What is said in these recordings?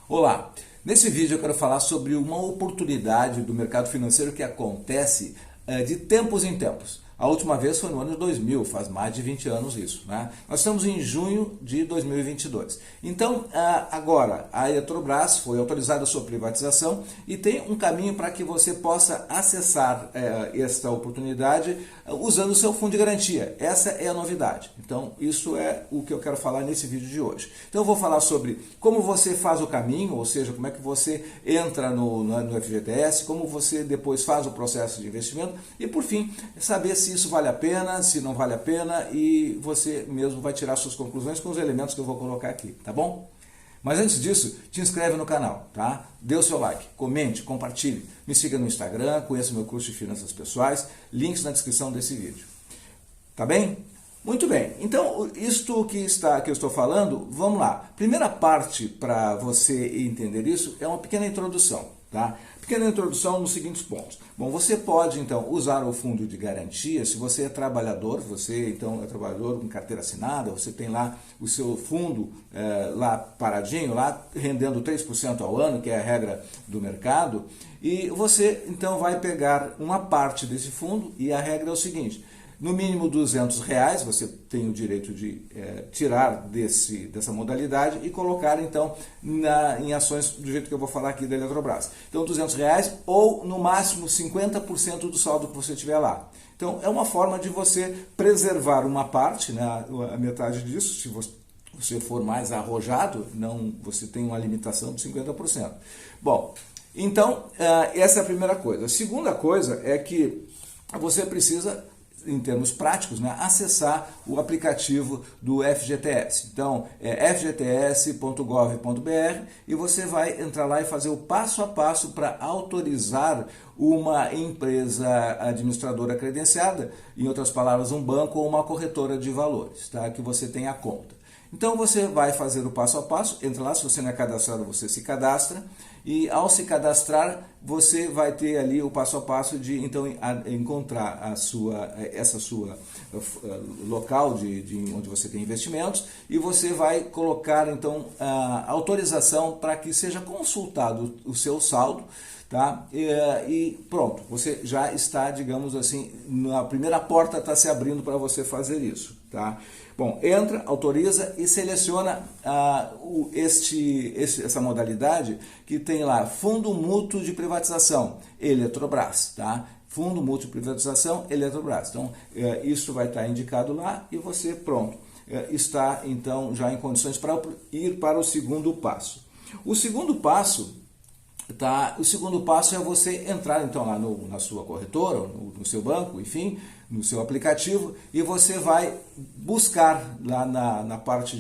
Olá, nesse vídeo eu quero falar sobre uma oportunidade do mercado financeiro que acontece de tempos em tempos. A última vez foi no ano 2000, faz mais de 20 anos isso, né? Nós estamos em junho de 2022. Então, agora, a Eletrobras foi autorizada a sua privatização e tem um caminho para que você possa acessar esta oportunidade usando o seu fundo de garantia. Essa é a novidade. Então, isso é o que eu quero falar nesse vídeo de hoje. Então, eu vou falar sobre como você faz o caminho, ou seja, como é que você entra no FGTS, como você depois faz o processo de investimento e, por fim, saber se isso vale a pena, se não vale a pena, e você mesmo vai tirar suas conclusões com os elementos que eu vou colocar aqui, tá bom? Mas antes disso, te inscreve no canal, tá? Dê o seu like, comente, compartilhe, me siga no Instagram, conheça meu curso de finanças pessoais, links na descrição desse vídeo. Tá bem? Muito bem, então isto que eu estou falando, vamos lá. Primeira parte para você entender isso é uma pequena introdução, tá? Pequena introdução nos seguintes pontos. Bom, você pode então usar o fundo de garantia se você é trabalhador, você então é trabalhador com carteira assinada, você tem lá o seu fundo lá paradinho, lá rendendo 3% ao ano, que é a regra do mercado, e você então vai pegar uma parte desse fundo e a regra é o seguinte: no mínimo R$200 você tem o direito de tirar dessa modalidade e colocar então em ações do jeito que eu vou falar aqui da Eletrobras. Então R$200 ou no máximo 50% do saldo que você tiver lá. Então é uma forma de você preservar uma parte, né, a metade disso, se você for mais arrojado, não, você tem uma limitação de 50%. Bom, então essa é a primeira coisa. A segunda coisa é que você precisa, em termos práticos, né, acessar o aplicativo do FGTS. Então, é fgts.gov.br e você vai entrar lá e fazer o passo a passo para autorizar uma empresa administradora credenciada, em outras palavras, um banco ou uma corretora de valores, tá, que você tenha conta. Então você vai fazer o passo a passo, entra lá, se você não é cadastrado, você se cadastra, e ao se cadastrar, você vai ter ali o passo a passo de então encontrar essa sua local onde você tem investimentos, e você vai colocar então a autorização para que seja consultado o seu saldo, tá? E pronto, você já está, digamos assim, a primeira porta está se abrindo para você fazer isso, tá? Bom, entra, autoriza e seleciona essa modalidade que tem lá Fundo Mútuo de Privatização, Eletrobras, tá? Fundo Mútuo de Privatização, Eletrobras. Então, isso vai estar indicado lá e você, pronto, está então já em condições para ir para o segundo passo. O segundo passo é você entrar então lá na sua corretora, no seu banco, enfim, no seu aplicativo, e você vai buscar lá na parte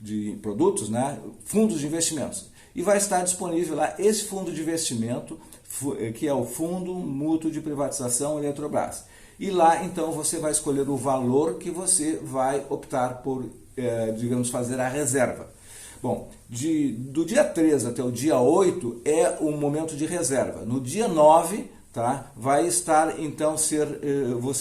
de produtos, né, fundos de investimentos. E vai estar disponível lá esse fundo de investimento, que é o Fundo Mútuo de Privatização Eletrobras. E lá então você vai escolher o valor que você vai optar por, digamos, fazer a reserva. Bom, do dia 3 até o dia 8 é o momento de reserva. No dia 9, tá, você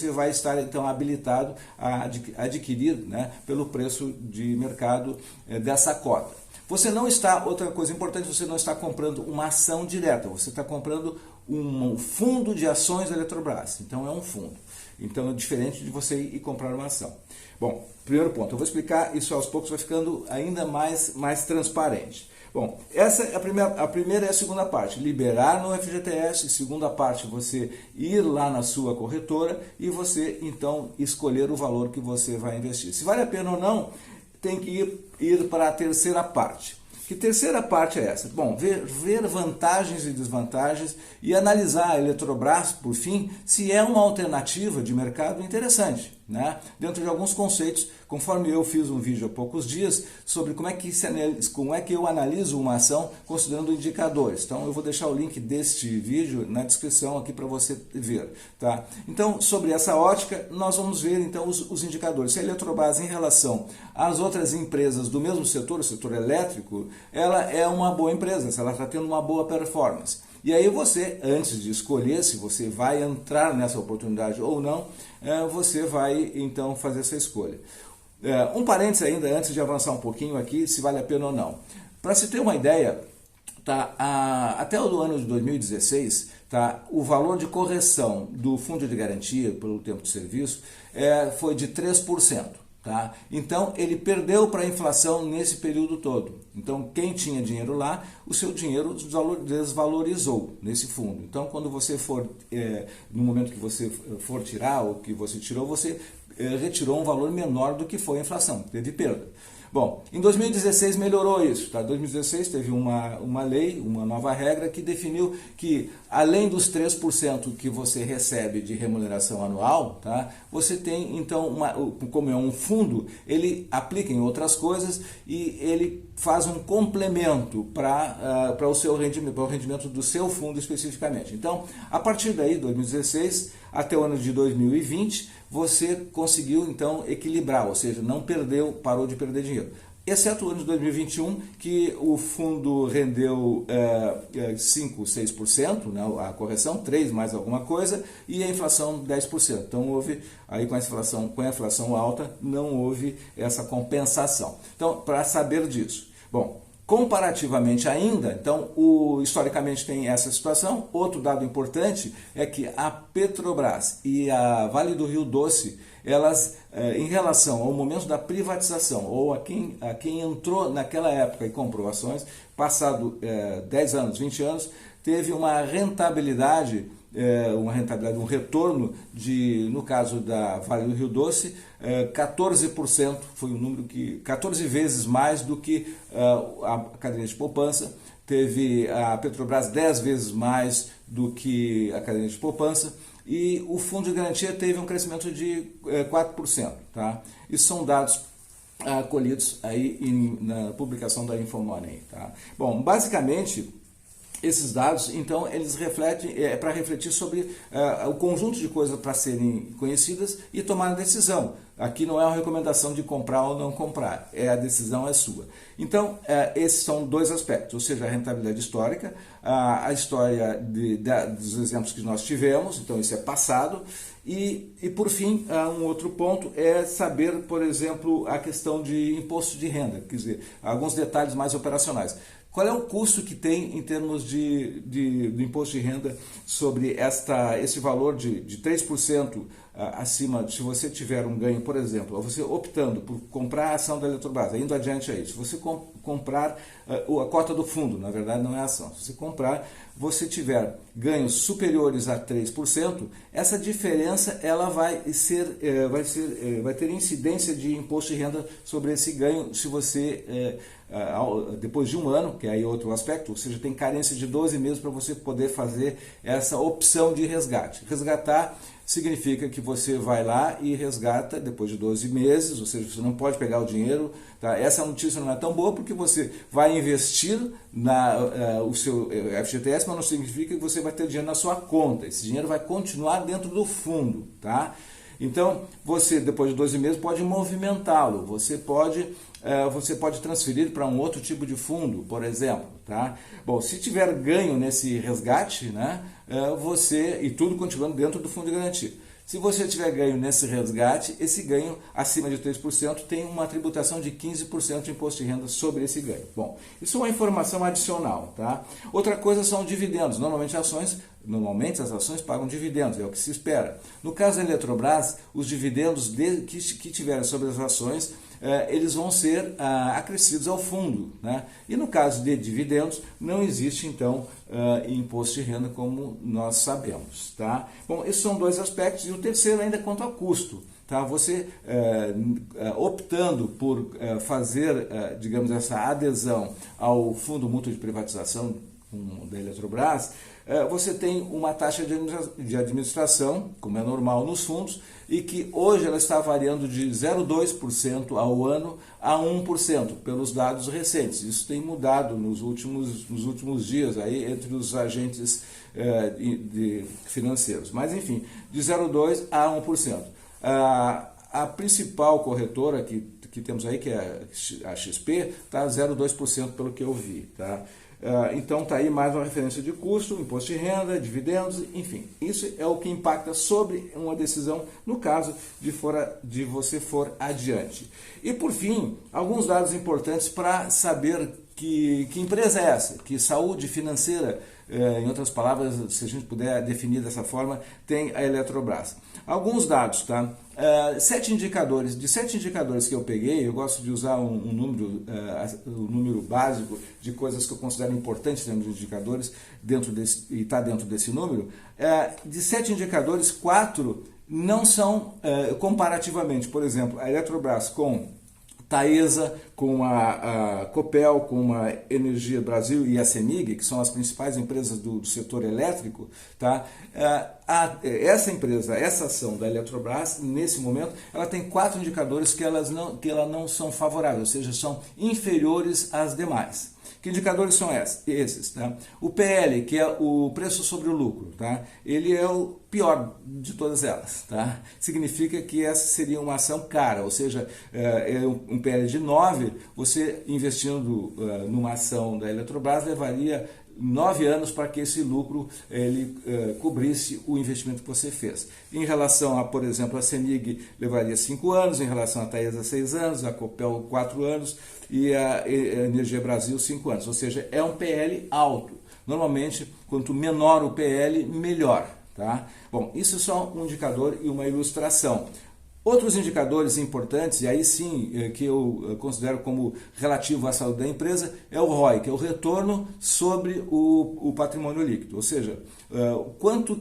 vai estar então habilitado a adquirir, né, pelo preço de mercado dessa cota. Você não está, outra coisa importante, você não está comprando uma ação direta, você está comprando um fundo de ações da Eletrobras. Então é um fundo. Então é diferente de você ir comprar uma ação. Bom, primeiro ponto, eu vou explicar isso aos poucos, vai ficando ainda mais transparente. Bom, essa é a primeira e a segunda parte, liberar no FGTS, segunda parte, você ir lá na sua corretora e você então escolher o valor que você vai investir. Se vale a pena ou não, tem que ir para a terceira parte. Que terceira parte é essa? Bom, ver vantagens e desvantagens e analisar a Eletrobras, por fim, se é uma alternativa de mercado interessante, né? Dentro de alguns conceitos, conforme eu fiz um vídeo há poucos dias sobre como é que eu analiso uma ação considerando indicadores. Então eu vou deixar o link deste vídeo na descrição aqui para você ver, tá? Então, sobre essa ótica, nós vamos ver então os indicadores. Se a Eletrobras, em relação às outras empresas do mesmo setor, o setor elétrico, ela é uma boa empresa, se ela está tendo uma boa performance. E aí você, antes de escolher se você vai entrar nessa oportunidade ou não, você vai então fazer essa escolha. Um parênteses ainda, antes de avançar um pouquinho aqui, se vale a pena ou não. Para se ter uma ideia, tá, até o ano de 2016, tá, o valor de correção do fundo de garantia pelo tempo de serviço foi de 3%. Tá? Então, ele perdeu para a inflação nesse período todo. Então, quem tinha dinheiro lá, o seu dinheiro desvalorizou nesse fundo. Então, quando você for, no momento que você for tirar ou que você tirou, você retirou um valor menor do que foi a inflação, teve perda. Bom, em 2016 melhorou isso, tá? Em 2016 teve uma lei, uma nova regra que definiu que além dos 3% que você recebe de remuneração anual, tá? Você tem então, como é um fundo, ele aplica em outras coisas e ele faz um complemento para o seu rendimento, para o rendimento do seu fundo especificamente. Então, a partir daí, 2016 até o ano de 2020, você conseguiu então equilibrar, ou seja, não perdeu, parou de perder dinheiro. Exceto o ano de 2021, que o fundo rendeu 5, 6%, né, a correção, 3 mais alguma coisa, e a inflação 10%. Então houve, aí com a inflação alta, não houve essa compensação. Então, para saber disso, bom, comparativamente ainda, então, historicamente tem essa situação. Outro dado importante é que a Petrobras e a Vale do Rio Doce, elas, em relação ao momento da privatização, ou a quem entrou naquela época e comprou ações, passado 10 anos, 20 anos, teve uma rentabilidade, um retorno no caso da Vale do Rio Doce, 14%, foi um número que 14 vezes mais do que a caderneta de poupança, teve a Petrobras 10 vezes mais do que a caderneta de poupança, e o fundo de garantia teve um crescimento de 4%. Tá? Isso são dados colhidos aí na publicação da Infomoney. Tá? Bom, basicamente, esses dados, então, eles refletem, para refletir sobre o conjunto de coisas para serem conhecidas e tomar a decisão. Aqui não é uma recomendação de comprar ou não comprar, a decisão é sua. Então, esses são dois aspectos, ou seja, a rentabilidade histórica, a história dos exemplos que nós tivemos, então isso é passado, e por fim, um outro ponto é saber, por exemplo, a questão de imposto de renda, quer dizer, alguns detalhes mais operacionais. Qual é o custo que tem em termos de imposto de renda sobre esse valor de 3% acima, se você tiver um ganho, por exemplo, você optando por comprar a ação da Eletrobras, indo adiante aí, se você comprar a cota do fundo, na verdade não é ação, se você comprar, você tiver ganhos superiores a 3%, essa diferença ela vai ter incidência de imposto de renda sobre esse ganho se você, depois de um ano, que é aí outro aspecto, ou seja, tem carência de 12 meses para você poder fazer essa opção de resgate. Resgatar significa que você vai lá e resgata depois de 12 meses, ou seja, você não pode pegar o dinheiro. Tá? Essa notícia não é tão boa porque você vai investir o seu FGTS, mas não significa que você vai ter dinheiro na sua conta. Esse dinheiro vai continuar dentro do fundo. Tá? Então, você, depois de 12 meses, pode movimentá-lo. Você pode transferir para um outro tipo de fundo, por exemplo. Tá? Bom, se tiver ganho nesse resgate, né, e tudo continuando dentro do fundo de garantia. Se você tiver ganho nesse resgate, esse ganho acima de 3% tem uma tributação de 15% de imposto de renda sobre esse ganho. Bom, isso é uma informação adicional. Tá? Outra coisa são dividendos. Normalmente as ações pagam dividendos, é o que se espera. No caso da Eletrobras, os dividendos que tiverem sobre as ações, eles vão ser acrescidos ao fundo. Né? E no caso de dividendos, não existe, então, imposto de renda como nós sabemos. Tá? Bom, esses são dois aspectos. E o terceiro ainda é quanto ao custo. Tá? Você, optando por fazer, digamos, essa adesão ao Fundo Mútuo de Privatização da Eletrobras, você tem uma taxa de administração, como é normal nos fundos, e que hoje ela está variando de 0,2% ao ano a 1%, pelos dados recentes. Isso tem mudado nos últimos dias aí, entre os agentes financeiros. Mas, enfim, de 0,2% a 1%. A principal corretora que temos aí, que é a XP, está 0,2% pelo que eu vi. Tá? Então está aí mais uma referência de custo, imposto de renda, dividendos, enfim. Isso é o que impacta sobre uma decisão no caso de você for adiante. E por fim, alguns dados importantes para saber que empresa é essa? Que saúde financeira, em outras palavras, se a gente puder definir dessa forma, tem a Eletrobras. Alguns dados, tá? De 7 indicadores que eu peguei, eu gosto de usar um número básico de coisas que eu considero importantes dentro de indicadores, e está dentro desse número. De 7 indicadores, 4 não são comparativamente. Por exemplo, a Eletrobras com Taesa, com a Copel, com a Energia Brasil e a CEMIG, que são as principais empresas do setor elétrico, tá? Essa empresa, essa ação da Eletrobras, nesse momento, ela tem 4 indicadores que elas não são favoráveis, ou seja, são inferiores às demais. Que indicadores são esses? Tá? O PL, que é o preço sobre o lucro, tá? Ele é o pior de todas elas. Tá? Significa que essa seria uma ação cara, ou seja, um PL de 9, você investindo numa ação da Eletrobras levaria 9 anos para que esse lucro ele cobrisse o investimento que você fez. Em relação a, por exemplo, a CEMIG levaria 5 anos, em relação a Taesa 6 anos, a Copel 4 anos e a Energia Brasil 5 anos. Ou seja, é um PL alto. Normalmente, quanto menor o PL, melhor. Tá? Bom, isso é só um indicador e uma ilustração. Outros indicadores importantes, e aí sim que eu considero como relativo à saúde da empresa, é o ROI, que é o retorno sobre o patrimônio líquido, ou seja, quanto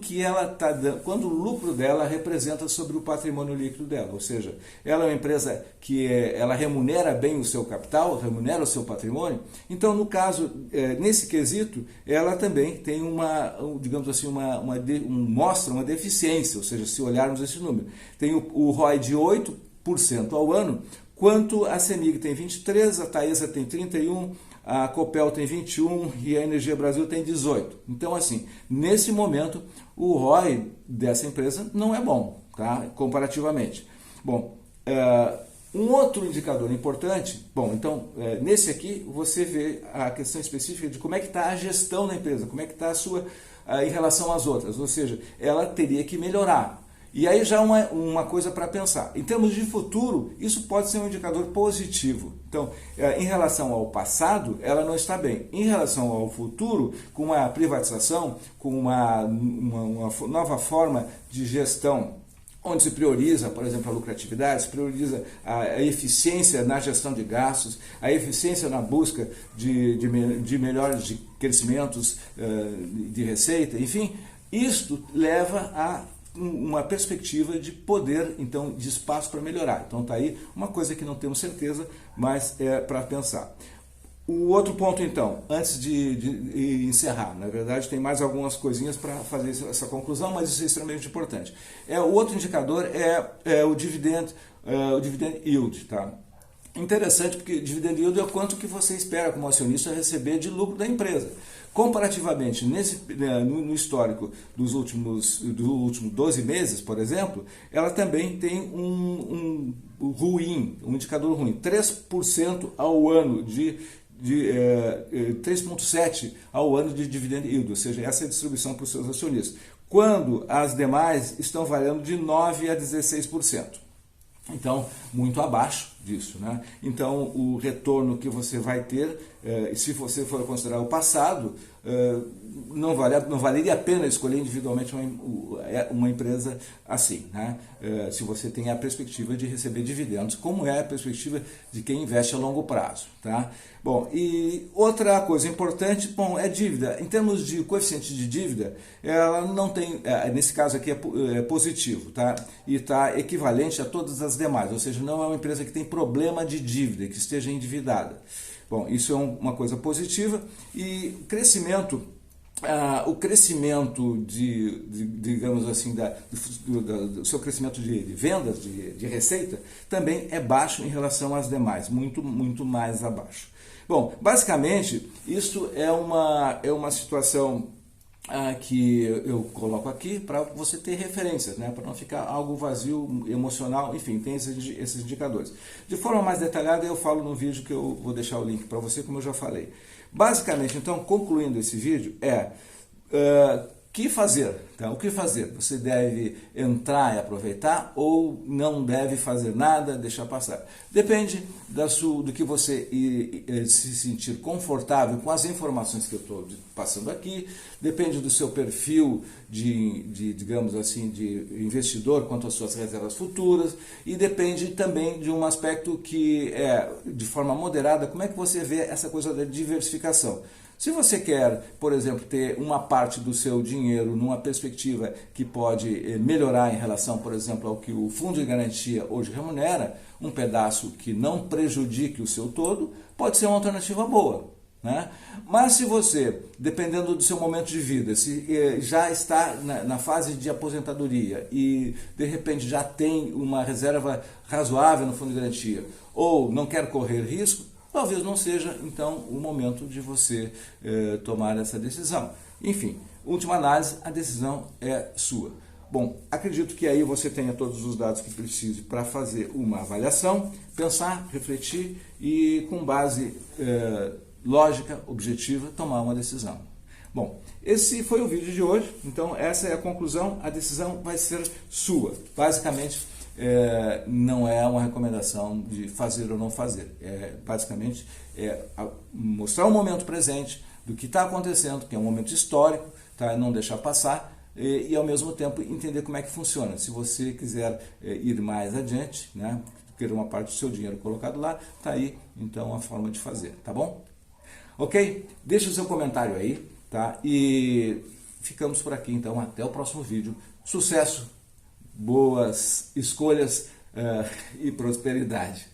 o lucro dela representa sobre o patrimônio líquido dela, ou seja, ela é uma empresa que ela remunera bem o seu capital, remunera o seu patrimônio. Então, no caso, nesse quesito, ela também tem digamos assim, mostra uma deficiência, ou seja, se olharmos esse número, tem o ROI de 8% ao ano, quanto a CEMIG tem 23%, a Taesa tem 31%, a Copel tem 21% e a Energia Brasil tem 18%. Então, assim, nesse momento, o ROI dessa empresa não é bom, tá? Comparativamente. Bom, um outro indicador importante, então, nesse aqui você vê a questão específica de como é que está a gestão da empresa, como é que está a sua em relação às outras, ou seja, ela teria que melhorar. E aí já uma coisa para pensar. Em termos de futuro, isso pode ser um indicador positivo. Então, em relação ao passado, ela não está bem. Em relação ao futuro, com uma privatização, com uma nova forma de gestão, onde se prioriza, por exemplo, a lucratividade, se prioriza a eficiência na gestão de gastos, a eficiência na busca de melhores de crescimentos de receita, enfim, isto leva a uma perspectiva de poder, então, de espaço para melhorar. Então está aí uma coisa que não temos certeza, mas é para pensar. O outro ponto, então, antes de encerrar, na verdade tem mais algumas coisinhas para fazer essa conclusão, mas isso é extremamente importante. O outro indicador é o dividend yield, tá? Interessante, porque dividend yield é o quanto que você espera como acionista receber de lucro da empresa. Comparativamente, no histórico dos últimos 12 meses, por exemplo, ela também tem um indicador ruim, 3% ao ano de 3,7% ao ano de dividend yield, ou seja, essa é a distribuição para os seus acionistas, quando as demais estão variando de 9% a 16%. Então, muito abaixo disso, né? Então, o retorno que você vai ter, se você for considerar o passado, não valeria a pena escolher individualmente uma empresa assim, né? Se você tem a perspectiva de receber dividendos, como é a perspectiva de quem investe a longo prazo, tá? Bom, e outra coisa importante, é dívida. Em termos de coeficiente de dívida, ela não tem, nesse caso aqui é positivo, tá? E está equivalente a todas as demais, ou seja, não é uma empresa que tem problema de dívida, que esteja endividada. Bom, isso é uma coisa positiva. E o crescimento digamos assim, do seu crescimento de vendas, de receita, também é baixo em relação às demais, muito, muito mais abaixo. Bom, basicamente, isso é uma situação que eu coloco aqui para você ter referências, né? Para não ficar algo vazio, emocional, enfim, tem esses indicadores. De forma mais detalhada eu falo no vídeo que eu vou deixar o link para você, como eu já falei. Basicamente, então, concluindo esse vídeo, que fazer? Então, o que fazer? Você deve entrar e aproveitar ou não deve fazer nada, deixar passar? Depende do que você se sentir confortável com as informações que eu estou passando aqui, depende do seu perfil digamos assim, de investidor quanto às suas reservas futuras e depende também de um aspecto que é, de forma moderada, como é que você vê essa coisa da diversificação. Se você quer, por exemplo, ter uma parte do seu dinheiro numa perspectiva que pode melhorar em relação, por exemplo, ao que o fundo de garantia hoje remunera, um pedaço que não prejudique o seu todo, pode ser uma alternativa boa, né? Mas se você, dependendo do seu momento de vida, se já está na fase de aposentadoria e de repente já tem uma reserva razoável no fundo de garantia ou não quer correr risco, talvez não seja, então, o momento de você tomar essa decisão. Enfim, última análise, a decisão é sua. Bom, acredito que aí você tenha todos os dados que precise para fazer uma avaliação, pensar, refletir e, com base lógica, objetiva, tomar uma decisão. Bom, esse foi o vídeo de hoje, então essa é a conclusão, a decisão vai ser sua. Basicamente, não é uma recomendação de fazer ou não fazer, basicamente mostrar o momento presente do que está acontecendo, que é um momento histórico, tá? Não deixar passar e ao mesmo tempo entender como é que funciona. Se você quiser ir mais adiante, né, querer uma parte do seu dinheiro colocado lá, tá aí então a forma de fazer, tá bom? Ok? Deixa o seu comentário aí, tá? E ficamos por aqui então, até o próximo vídeo. Sucesso! Boas escolhas e prosperidade.